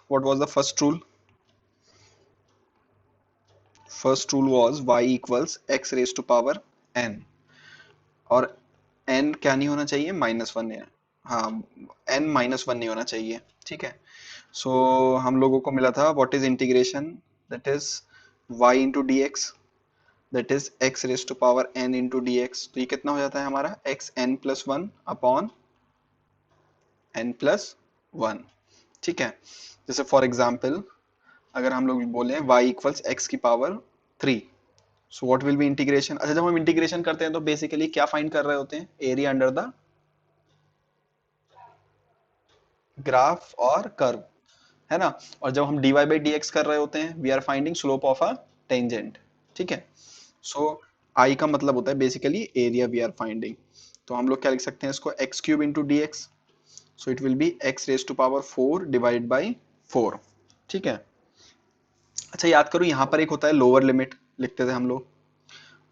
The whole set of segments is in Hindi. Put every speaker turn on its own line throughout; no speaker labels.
What was the first rule? First rule was y equals x raised to power n, और n क्या नहीं होना चाहिए, -1 है। हाँ, n -1 नहीं होना चाहिए, ठीक है। सो हम लोगों को मिला था what is integration, that is y into d x, that is x raise to power n into d x. तो ये कितना हो जाता है हमारा x n plus one upon n plus one, ठीक है। जैसे फॉर एग्जाम्पल अगर हम लोग बोले y इक्वल्स x की power 3, so what will be integration. अच्छा, जब हम इंटीग्रेशन करते हैं तो बेसिकली क्या फाइंड कर रहे होते हैं, एरिया अंडर द ग्राफ और कर्व, है ना। और जब हम dy बाई डी एक्स कर रहे होते हैं we are finding slope of a tangent, ठीक है। सो आई का मतलब होता है basically area we are finding. तो हम लोग क्या लिख सकते हैं इसको, x cube into d x, so it will be x raise to power 4 divide by 4, ठीक है। अच्छा याद करो, यहाँ पर एक होता है लोअर लिमिट लिखते थे हम लोग,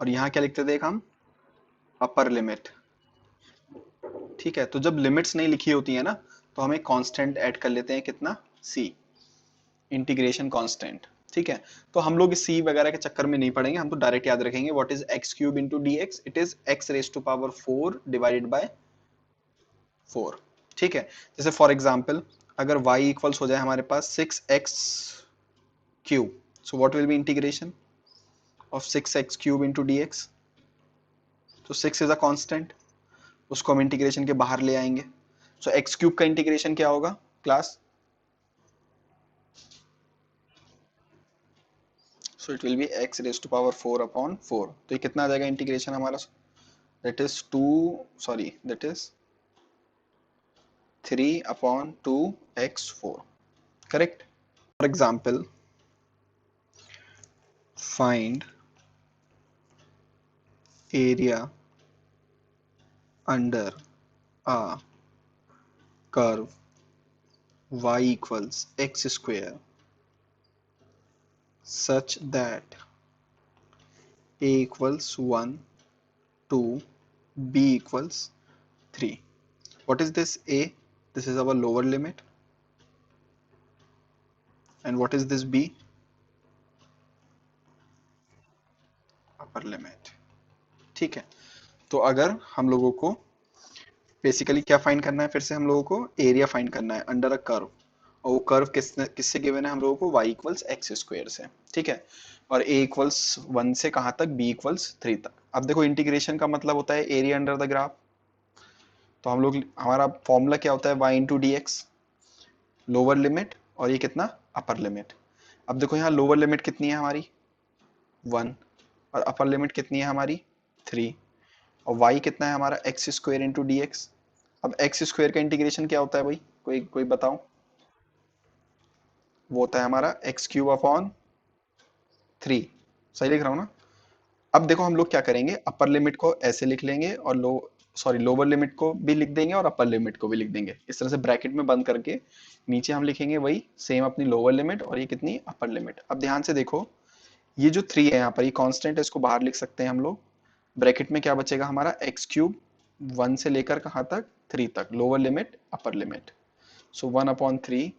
और यहाँ क्या लिखते थे एक हम, अपर लिमिट, ठीक है। तो जब लिमिट्स नहीं लिखी होती है ना तो हम एक कांस्टेंट ऐड कर लेते हैं, कितना, c, इंटीग्रेशन कांस्टेंट, ठीक है। तो हम लोग इस c वगैरह के चक्कर में नहीं पड़ेंगे, हम तो डायरेक्ट याद रखेंगे what is x cube into d x, it is x raise to power 4 divided by 4, ठीक है। जैसे फॉर एग्जाम्पल अगर y इक्वल्स हो जाए हमारे पास 6x cube, so what will be integration of 6x cube into d x. तो 6 इज अ कांस्टेंट, उसको हम इंटीग्रेशन के बाहर ले आएंगे। सो एक्स क्यूब का इंटीग्रेशन क्या होगा class, so it will be x raise to power 4 upon 4। तो ये कितना आ जाएगा इंटीग्रेशन हमारा, that is 2, sorry that is 3 upon 2x4, correct. For example find area under a curve y equals x square such that a equals 1, 2, b equals 3. What is this a? This is our lower limit. And what is this b? Upper limit. ठीक है। तो अगर हम लोगों को बेसिकली क्या फाइंड करना है, फिर से हम लोगों को एरिया फाइंड करना है अंडर अ कर्व, और वो कर्व किससे गिवन है हम लोगों को, y इक्वल्स एक्स स्क्वायर से, ठीक है। और a इक्वल्स 1 से कहाँ तक, b इक्वल्स 3 तक। अब देखो इंटीग्रेशन का मतलब होता है एरिया अंडर द ग्राफ, तो हम लोग हमारा फॉर्मूला क्या होता है, y into d x, lower limit, और ये कितना, अपर लिमिट। अब देखो यहाँ लोअर लिमिट कितनी है हमारी 1, और अपर लिमिट कितनी है हमारी 3, और y कितना है हमारा x square into d x. अब एक्स स्क्वायर का इंटीग्रेशन क्या होता है भाई, कोई कोई बताओ। वो होता है हमारा एक्स क्यूब अपॉन 3, सही लिख रहा हूँ ना। अब देखो हम लोग क्या करेंगे, अपर लिमिट को ऐसे लिख लेंगे और लोअर लिमिट को भी लिख देंगे और अपर लिमिट को भी लिख देंगे, इस तरह से ब्रैकेट में बंद करके नीचे हम लिखेंगे वही सेम अपनी लोअर लिमिट, और ये कितनी, अपर लिमिट। अब ध्यान से देखो, ये जो 3 है यहाँ पर, ये कांस्टेंट है, इसको बाहर लिख सकते हैं हम लोग। ब्रैकेट में क्या बचेगा हमारा, एक्स क्यूब 1 से लेकर कहाँ तक, 3 तक, लोअर लिमिट अपर लिमिट। सो 1/3।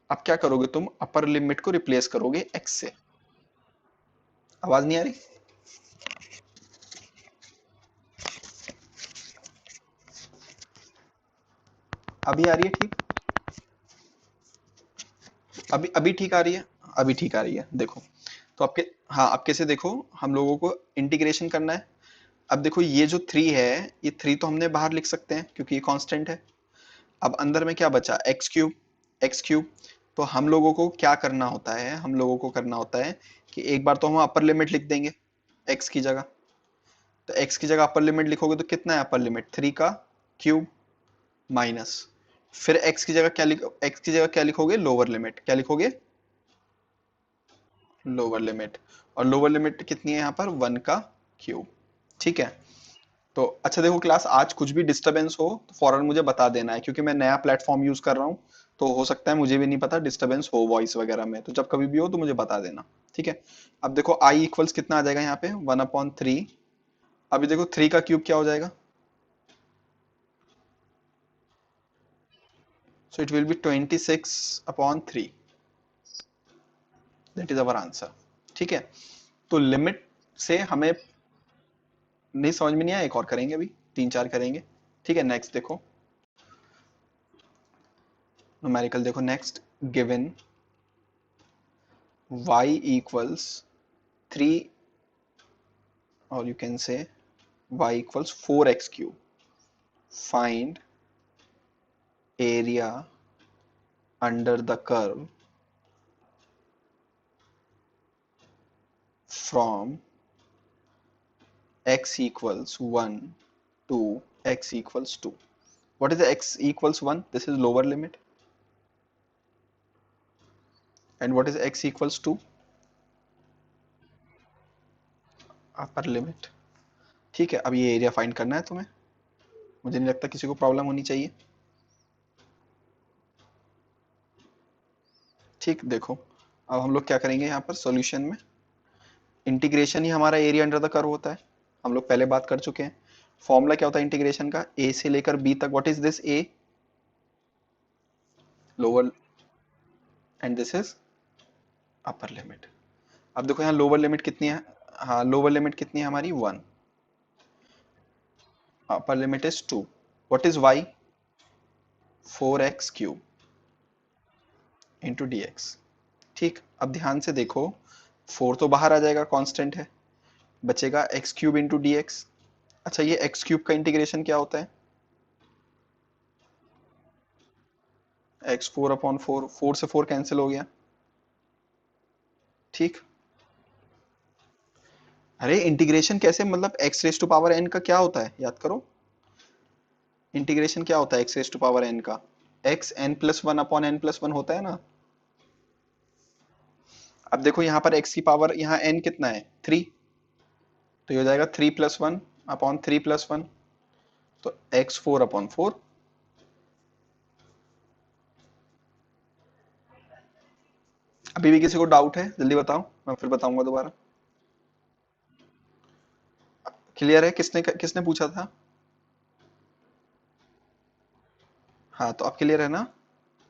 अब क्या करोगे तुम, अपर लिमिट को रिप्लेस करोगे एक्स से। आवाज नहीं आ रही, अभी आ रही है ठीक, अभी अभी ठीक आ रही है, अभी ठीक आ रही है, देखो। तो आपके, हाँ अब कैसे देखो, हम लोगों को इंटीग्रेशन करना है। अब देखो ये जो 3 है, ये 3 तो हमने बाहर लिख सकते हैं क्योंकि ये कांस्टेंट है। अब अंदर में क्या बचा, एक्स क्यूब, एक्स क्यूब। तो हम लोगों को क्या करना होता है, हम लोगों को करना होता है कि एक बार तो हम अपर लिमिट लिख देंगे एक्स की जगह। तो एक्स की जगह अपर लिमिट लिखोगे तो कितना है अपर लिमिट, 3 का क्यूब माइनस, फिर एक्स की जगह क्या एक्स की जगह क्या लिखोगे, लोअर लिमिट, क्या लिखोगे, लोअर लिमिट। और लोअर लिमिट कितनी है यहाँ पर, 1 का क्यूब, ठीक है। तो अच्छा देखो क्लास, आज कुछ भी डिस्टरबेंस हो तो फौरन मुझे बता देना है, क्योंकि मैं नया प्लेटफॉर्म यूज कर रहा हूँ, तो हो सकता है मुझे भी नहीं पता डिस्टरबेंस हो वॉइस वगैरह में, तो जब कभी भी हो तो मुझे बता देना, ठीक है। अब देखो आई इक्वल्स कितना आ जाएगा यहाँ पे, 1/3। अभी देखो 3 का क्यूब क्या हो जाएगा, So it will be 26 upon 3. That is our answer. ठीक है, तो लिमिट से हमें नहीं समझ में नहीं आया, एक और करेंगे अभी, तीन चार करेंगे। ठीक है, नेक्स्ट देखो, न्यूमेरिकल देखो next. Given y equals 3, or you can say y equals 4x cube, find area under the curve from x equals 1 to x equals 2. What is the x equals 1? This is lower limit. And what is x equals 2? Upper limit. ठीक है, अब ये एरिया फाइंड करना है तुम्हें, मुझे नहीं लगता किसी को प्रॉब्लम होनी चाहिए। ठीक, देखो अब हम लोग क्या करेंगे यहाँ पर सॉल्यूशन में, इंटीग्रेशन ही हमारा एरिया अंडर द कर्व होता है, हम लोग पहले बात कर चुके हैं। फॉर्मूला क्या होता है इंटीग्रेशन का, ए से लेकर बी तक। What is this A? Lower, and this is upper limit. अब देखो यहाँ लोअर लिमिट कितनी है, हाँ लोअर लिमिट कितनी है हमारी 1, upper limit is 2। What is y? 4x cube into d x. ठीक, अब ध्यान से देखो, 4 तो बाहर आ जाएगा, कांस्टेंट है, बचेगा x cube into d x. अच्छा, ये एक्स क्यूब का इंटीग्रेशन क्या होता है? एक्स 4 अपॉन 4, 4 से 4 कैंसिल हो गया। ठीक, अरे इंटीग्रेशन कैसे, मतलब x raise to power n का क्या होता है, याद करो, इंटीग्रेशन क्या होता है x raise to power n का? X n plus one upon n plus one होता है ना। अब देखो यहाँ पर x की पावर, यहाँ n कितना है 3, तो ये हो जाएगा 3 plus one upon 3 plus one, तो एक्स 4 अपॉन 4। अभी भी किसी को डाउट है, जल्दी बताओ, मैं फिर बताऊंगा दोबारा। क्लियर है? किसने किसने पूछा था? हाँ, तो अब क्लियर है ना?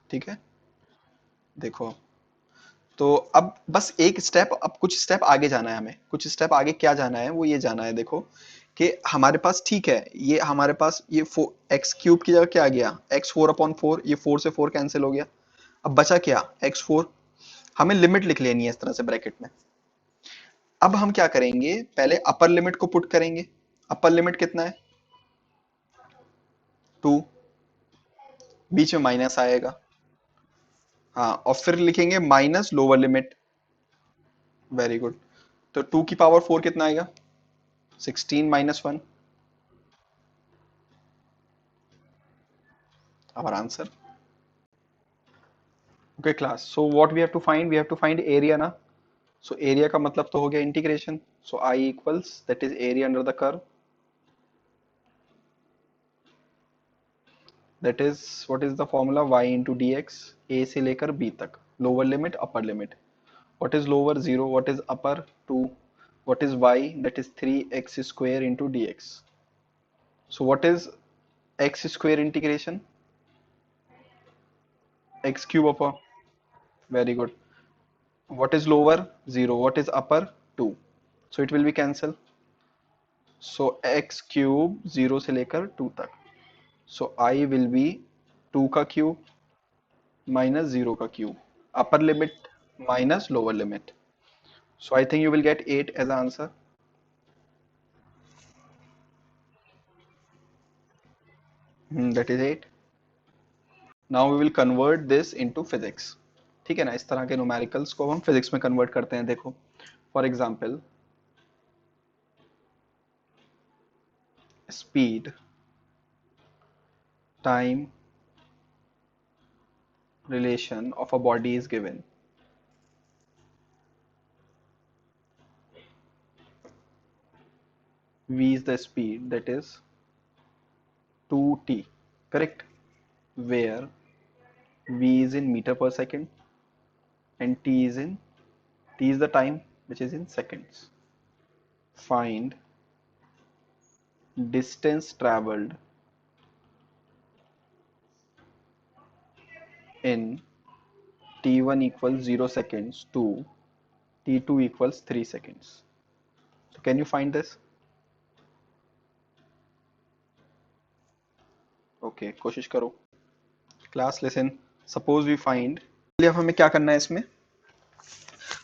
ठीक है, देखो, तो अब बस एक स्टेप, अब कुछ स्टेप आगे जाना है हमें, कुछ स्टेप आगे क्या जाना है, वो ये जाना है देखो, कि हमारे पास ठीक है, ये हमारे पास ये एक्स क्यूब की जगह क्या आ गया, एक्स 4 अपॉन 4, ये 4 से 4 कैंसिल हो गया। अब बचा क्या, एक्स 4। हमें लिमिट लिख लेनी है इस तरह से ब्रैकेट में। अब हम क्या करेंगे, पहले अपर लिमिट को पुट करेंगे। अपर लिमिट कितना है 2, बीच में माइनस आएगा, हाँ, और फिर लिखेंगे minus lower limit. Very good. तो 2 की पावर 4 कितना आएगा, 16 minus 1, our answer. Okay class, so what we have to find, we have to find area ना। सो एरिया का मतलब तो हो गया integration, so I equals that is area under the curve, that is what is the formula, y into d x, a से लेकर b तक, lower limit upper limit. What is lower 0? What is upper 2? What is y? That is 3x square into dx. So what is x square integration? X cube upper. Very good. What is lower? 0. What is upper? 2. So it will be cancel. So x cube 0 से लेकर 2 तक. So I will be 2 का cube minus 0 का cube. Upper limit minus lower limit. So I think you will get 8 as the answer. That is 8. Now we will convert this into physics. ठीक है ना, इस तरह के न्यूमेरिकल्स को हम फिजिक्स में कन्वर्ट करते हैं। देखो for example, speed time relation of a body is given, v is the speed, that is 2t, correct, where v is in meter per second and t is the time which is in seconds. Find distance traveled in t1 equals 0 seconds to t2 equals 3 seconds. So can you find this? Okay, कोशिश करो. Class listen. Suppose we find. अब हमें क्या करना है इसमें?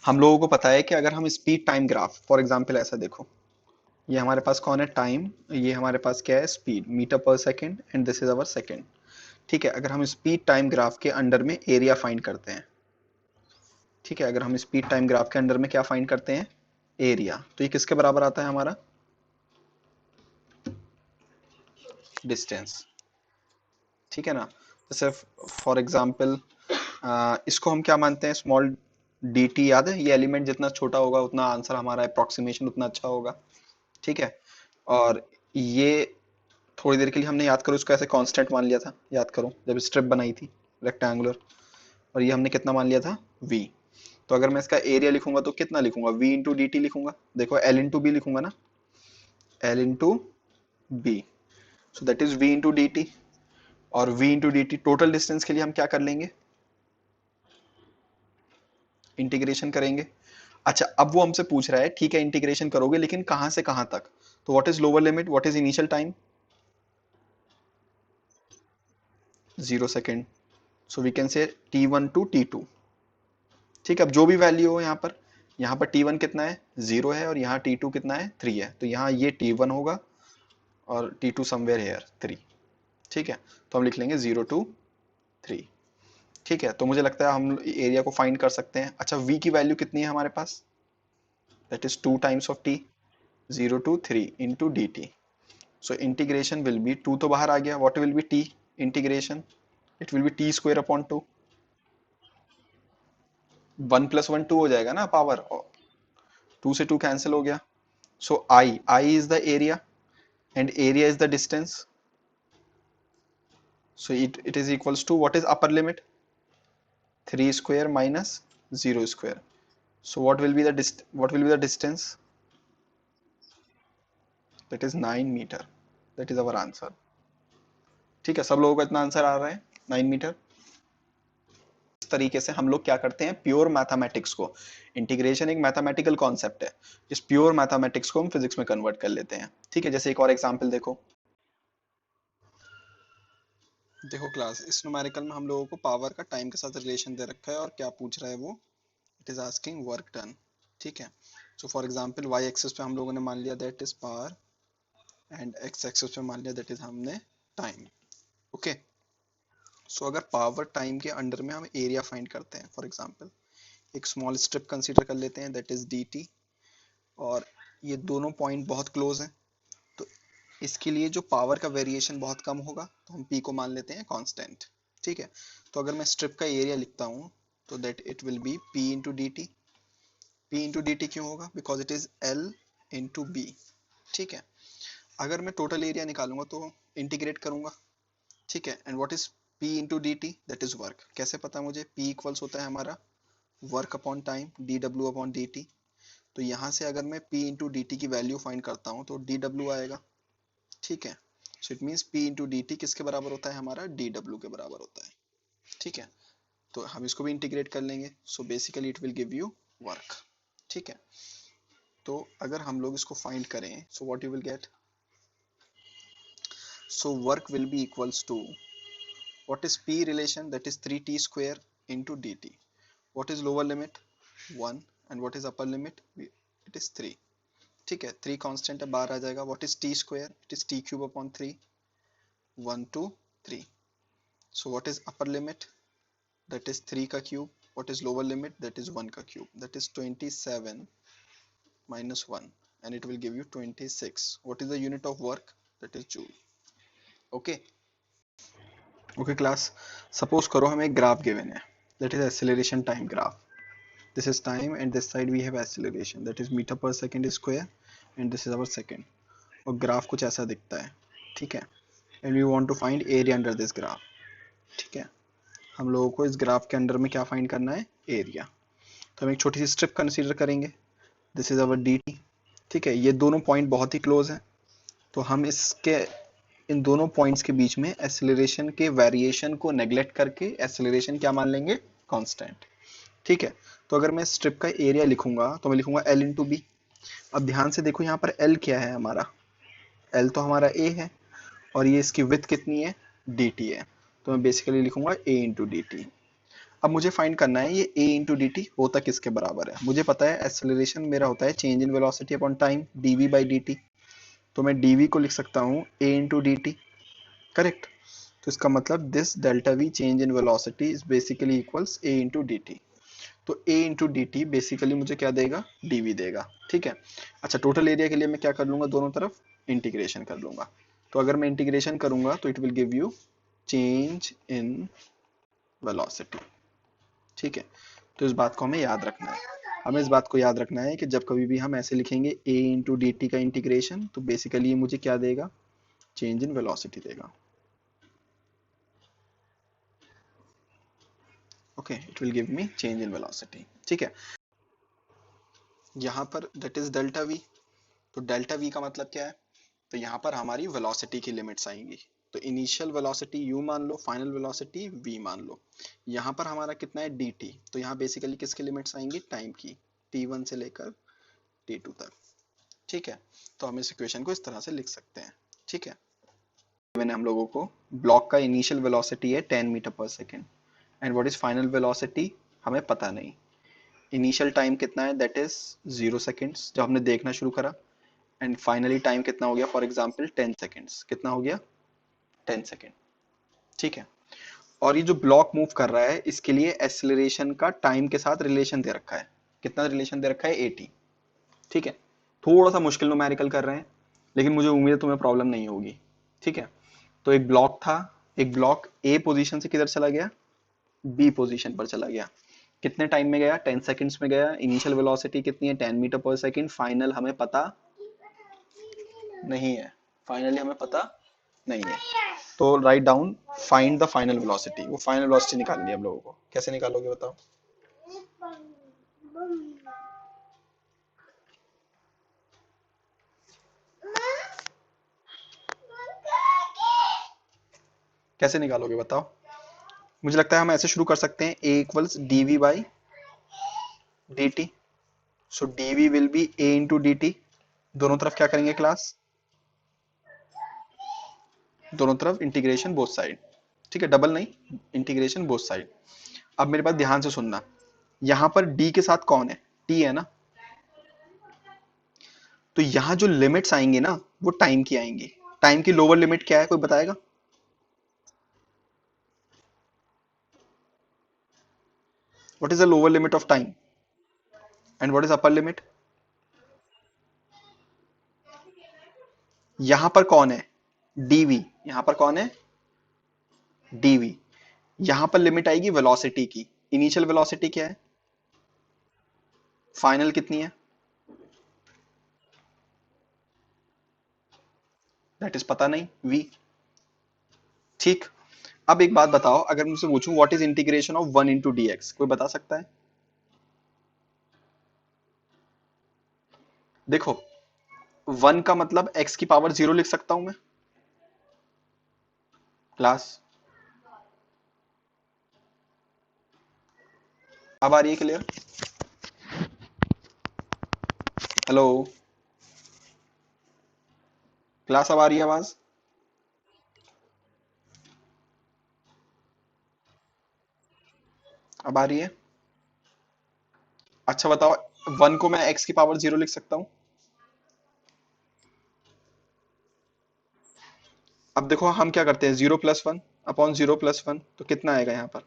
हम लोगों को पता है कि अगर हम speed time graph, for example ऐसा देखो, ये हमारे पास कौन है? टाइम. ये हमारे पास क्या है? स्पीड, मीटर पर second, and this is our second. ठीक है, अगर हम स्पीड टाइम ग्राफ के अंडर में एरिया फाइंड करते हैं, ठीक है, अगर हम स्पीड टाइम ग्राफ के अंडर में क्या फाइंड करते हैं? एरिया. तो ये किसके बराबर आता है हमारा? डिस्टेंस. ठीक है ना. जैसे फॉर एग्जांपल इसको हम क्या मानते हैं? Small D T. याद है, ये एलिमेंट जितना छोटा होगा उतना आंसर हमारा अप्रोक्सीमेशन उतना अच्छा होगा. ठीक है. और ये थोड़ी देर के लिए हमने, याद करो, इसको ऐसे कांस्टेंट मान लिया था. याद करो जब स्ट्रिप बनाई थी रेक्टेंगुलर, और ये हमने कितना मान लिया था? v. तो अगर मैं इसका एरिया लिखूंगा तो कितना लिखूंगा? v इंटू डी टी लिखूंगा. देखो l इंटू बी लिखूंगा ना, l into b. So that is v into d t. और v into d t total distance के लिए हम क्या कर लेंगे? इंटीग्रेशन करेंगे. अच्छा, अब वो हमसे पूछ रहा है, ठीक है इंटीग्रेशन करोगे, लेकिन कहां से कहां तक? तो what is lower limit, what is initial time? 0 second. So we can say t1 to t2. ठीक है, अब जो भी वैल्यू हो यहाँ पर t1 कितना है? 0 है, और यहाँ t2 कितना है? 3 है. तो यहाँ ये t1 होगा और t2 समवेयर हेयर 3. ठीक है, तो हम लिख लेंगे 0 टू 3. ठीक है, तो मुझे लगता है हम एरिया को फाइंड कर सकते हैं. अच्छा, v की वैल्यू कितनी है हमारे पास? That is 2 times of t. 0 to 3 into d t. So integration will be, 2 तो बाहर आ गया, what will be t integration? It will be t square upon 2. 1 plus 1 2 हो जाएगा ना पावर. 2 से 2 कैंसिल हो गया. So I is the area and area is the distance. So it is equals to, what is upper limit? 3 square minus 0 square. So what will be the distance? That is 9 meter. That is our answer. ठीक है, सब लोगों का इतना आंसर आ रहा है 9 मीटर. इस तरीके से हम लोग क्या करते हैं? प्योर मैथमेटिक्स को, इंटीग्रेशन एक मैथमेटिकल कॉन्सेप्ट है, इस प्योर मैथमेटिक्स को हम फिजिक्स में कन्वर्ट कर लेते हैं. ठीक है, जैसे एक और एग्जांपल देखो. देखो क्लास, इस न्यूमेरिकल में हम लोगों को पावर का टाइम के साथ रिलेशन दे रखा है, और क्या पूछ रहा है वो? It is asking work done. ठीक है, so for example y axis पे हम लोगों ने मान लिया that is power, and x axis पे मान लिया दैट इज हमने टाइम. ओके, सो अगर पावर टाइम के अंडर में हम एरिया फाइंड करते हैं, फॉर एग्जांपल एक स्मॉल स्ट्रिप कंसीडर कर लेते हैं दैट इज डी टी, और ये दोनों पॉइंट बहुत क्लोज हैं, तो इसके लिए जो पावर का वेरिएशन बहुत कम होगा, तो हम P को मान लेते हैं कांस्टेंट. ठीक है, तो अगर मैं स्ट्रिप का एरिया लिखता हूँ तो that it will be P into d t. P into d t क्यों होगा? Because it is L into b. ठीक है, अगर मैं टोटल एरिया निकालूंगा तो इंटीग्रेट करूंगा. ठीक है, and what is P into d T? That is work. कैसे पता मुझे? P इक्वल्स होता है हमारा work upon time, D W upon D t. तो यहाँ से अगर मैं P इंटू डी टी की वैल्यू फाइंड करता हूँ तो डी डब्ल्यू आएगा. ठीक है, so it means P into d T किसके बराबर होता है? हमारा डी डब्ल्यू के बराबर होता है. ठीक है, तो हम इसको भी इंटीग्रेट कर लेंगे. So basically it will give you work. ठीक है, तो अगर हम लोग इसको फाइंड करें, so what you will get? So work will be equals to, what is P relation? That is 3t square into d t. What is lower limit? 1. And what is upper limit? It is 3. ठीक है, 3 कांस्टेंट है, बाहर आ जाएगा. What is t square? It is t cube upon 3. 1 2 3. So what is upper limit? That is 3 का cube. What is lower limit? That is 1 का cube. That is 27 minus 1, and it will give you 26. What is the unit of work? That is joule. Okay. Okay class. Suppose करो हमें एक graph given है. That is acceleration time graph. This is time, and this side we have acceleration. That is meter per second square, and this is our second. और graph कुछ ऐसा दिखता है. ठीक है. And we want to find area under this graph. ठीक है, हम लोगों को इस ग्राफ के अंडर में क्या फाइंड करना है? एरिया. तो हम एक छोटी सी स्ट्रिप कंसीडर करेंगे. This is our D T. ठीक है, ये दोनों पॉइंट बहुत ही क्लोज हैं, तो हम इसके इन दोनों पॉइंट्स के बीच में एक्सेलरेशन के वेरिएशन को नेग्लेक्ट करके एक्सेलरेशन क्या मान लेंगे, कांस्टेंट। ठीक है, तो अगर मैं स्ट्रिप का एरिया लिखूंगा तो मैं लिखूंगा एल इंटू बी। अब ध्यान से देखो यहाँ पर एल क्या है हमारा, एल तो हमारा ए है और ये इसकी विड्थ कितनी है, डी टी है। तो मैं बेसिकली लिखूंगा ए इंटू डी टी। अब मुझे फाइंड करना है ये ए इंटू डी टी होता किसके बराबर है। मुझे पता है एक्सेलरेशन मेरा होता है change in velocity upon time, d v by d t. तो मैं डी वी को लिख सकता हूँ a into d t, correct. तो इसका मतलब this delta v change in velocity is basically equals a into d t. तो a into d t basically मुझे क्या देगा, डी वी देगा। ठीक है, अच्छा टोटल एरिया के लिए मैं क्या कर लूंगा, दोनों तरफ इंटीग्रेशन कर लूंगा। तो अगर मैं इंटीग्रेशन करूंगा तो it will give you change in velocity. ठीक है, तो इस बात को हमें याद रखना है। हमें इस बात को याद रखना है कि जब कभी भी हम ऐसे लिखेंगे a इंटू डी टी का इंटीग्रेशन, तो बेसिकली ये मुझे क्या देगा, चेंज इन वेलोसिटी देगा। Okay, it will give me change in velocity. ठीक है, यहाँ पर दैट इज डेल्टा वी। तो डेल्टा वी का मतलब क्या है, तो यहाँ पर हमारी वेलोसिटी की लिमिट्स आएंगी। तो इनिशियल वेलोसिटी u मान लो, फाइनल वेलोसिटी v मान लो। यहाँ पर हमारा कितना है dt, तो यहाँ बेसिकली किसकी लिमिट्स आएंगी, टाइम की, t1 से लेकर t2 तक। ठीक है, तो हम इस इक्वेशन को इस तरह से लिख सकते हैं। ठीक है, मैंने हम लोगों को ब्लॉक का इनिशियल वेलोसिटी है 10 मीटर पर second and what is final velocity हमें पता नहीं। इनिशियल टाइम कितना है, दैट इज 0 सेकेंड्स जब हमने देखना शुरू करा, एंड फाइनली टाइम कितना हो गया, फॉर एग्जांपल 10 सेकेंड्स। कितना हो गया, 10 सेकेंड। ठीक है, और ये जो ब्लॉक मूव कर रहा है इसके लिए एक्सेलरेशन का टाइम के साथ रिलेशन दे रखा है। कितना रिलेशन दे रखा है, 80। ठीक है, थोड़ा सा मुश्किल न्यूमेरिकल कर रहे हैं लेकिन मुझे उम्मीद है तुम्हें प्रॉब्लम नहीं होगी। ठीक है, तो एक ब्लॉक था, एक ब्लॉक ए पोजीशन से किधर चला गया, बी पोजीशन पर चला गया। कितने टाइम में गया, 10 सेकंड्स में गया। इनिशियल वेलोसिटी कितनी है, 10 मीटर पर सेकंड। फाइनल हमें पता नहीं है, फाइनली हमें पता नहीं है। तो write down find the final velocity. वो फाइनल वेलोसिटी निकालनी है हम लोगों को। कैसे निकालोगे बताओ, कैसे निकालोगे बताओ। मुझे लगता है हम ऐसे शुरू कर सकते हैं, a equals d v by d t. So d v will be a into d t. दोनों तरफ क्या करेंगे क्लास, दोनों तरफ इंटीग्रेशन बोथ साइड। ठीक है, डबल नहीं, इंटीग्रेशन बोथ साइड। अब मेरे पास ध्यान से सुनना, यहां पर d के साथ कौन है, t है ना। तो यहां जो लिमिट्स आएंगे ना वो टाइम की आएंगी। टाइम की लोअर लिमिट क्या है, कोई बताएगा। What is the lower limit of time and what is upper limit. यहां पर कौन है, dv। यहां पर कौन है, dv। यहां पर लिमिट आएगी वेलोसिटी की। इनिशियल वेलोसिटी क्या है, फाइनल कितनी है, दैट इज पता नहीं, v। ठीक, अब एक बात बताओ, अगर मुझसे पूछूं what is integration of 1 into d x, कोई बता सकता है। देखो 1 का मतलब x की पावर 0 लिख सकता हूं मैं क्लास। अब आ रही है क्लियर, हेलो क्लास, अब आ रही है आवाज। अब आ रही है, अच्छा बताओ 1 को मैं x की पावर 0 लिख सकता हूं। अब देखो हम क्या करते हैं, 0 + 1 अपॉन 0 + 1, तो कितना आएगा यहाँ पर,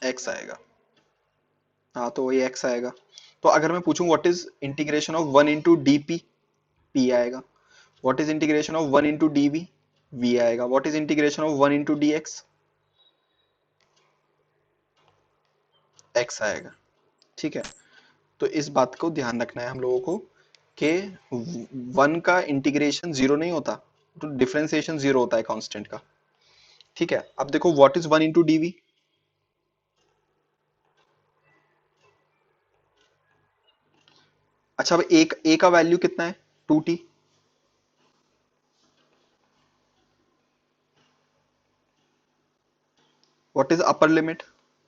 x आएगा। हाँ तो वही x आएगा। तो अगर मैं पूछूं what is integration of 1 into d p, p आएगा। What is integration of 1 into d v, v आएगा। What is integration of 1 into d x, x आएगा। ठीक है, तो इस बात को ध्यान रखना है हम लोगों को कि 1 का इंटीग्रेशन 0 नहीं होता, तो डिफरेंशिएशन 0 होता है कांस्टेंट का। ठीक है, अब देखो what is 1 into d v, अच्छा, अब एक ए का वैल्यू कितना है? 2t। What is upper limit?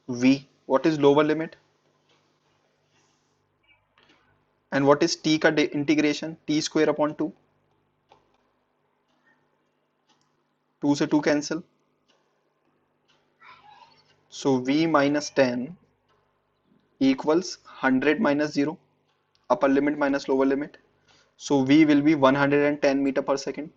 v। What is lower limit? And what is t का इंटीग्रेशन? t square upon 2। 2 से 2 cancel. So v minus 10 equals 100 minus 0, upper limit minus lower limit. So v will be 110 meter per second.